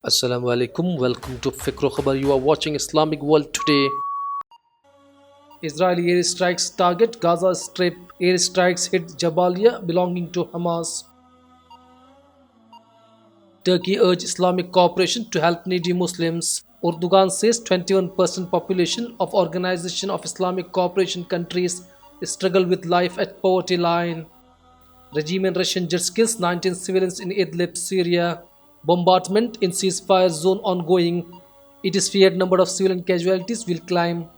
Assalamu alaikum. Welcome to Fikro Khabar. You are watching Islamic World Today. Israeli airstrikes target Gaza Strip. Airstrikes hit Jabalia belonging to Hamas. Turkey urged Islamic cooperation to help needy Muslims. Erdogan says 21% population of Organization of Islamic Cooperation countries struggle with life at poverty line. Regime and Russian jets kills 19 civilians in Idlib, Syria. Bombardment in ceasefire zone ongoing. It is feared number of civilian casualties will climb.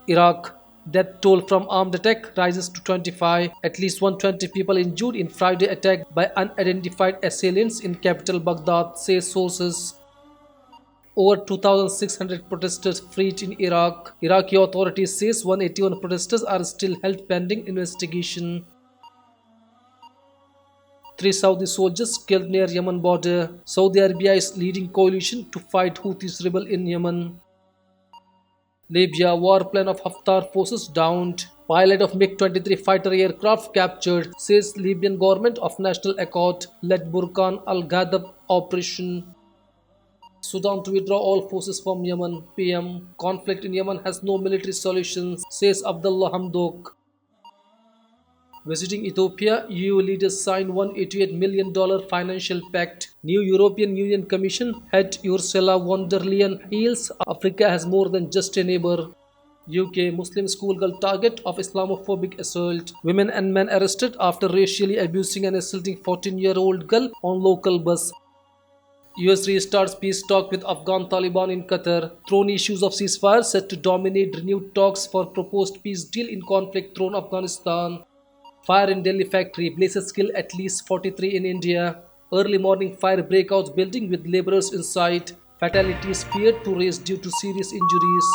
Iraq. Death toll from armed attack rises to 25. At least 120 people injured in Friday attack by unidentified assailants in capital Baghdad, say sources. Over 2,600 protesters freed in Iraq. Iraqi authorities says 181 protesters are still held pending investigation. Three Saudi soldiers killed near Yemen border. Saudi Arabia is leading coalition to fight Houthis rebel in Yemen. Libya war plan of Haftar forces downed. Pilot of MiG-23 fighter aircraft captured, says Libyan government of national accord led Burkan al-Ghadab operation. Sudan to withdraw all forces from Yemen. PM. Conflict in Yemen has no military solution, says Abdullah Hamdok. Visiting Ethiopia, EU leaders sign $188 million financial pact. New European Union Commission head Ursula von der Leyen hails Africa has more than just a neighbor. UK Muslim schoolgirl target of Islamophobic assault. Women and men arrested after racially abusing and assaulting 14-year-old girl on local bus. US restarts peace talk with Afghan Taliban in Qatar. Throne issues of ceasefire set to dominate renewed talks for proposed peace deal in conflict thrown Afghanistan. Fire in Delhi factory, blazes kill at least 43 in India. Early morning fire breakouts building with laborers inside. Fatalities feared to rise due to serious injuries.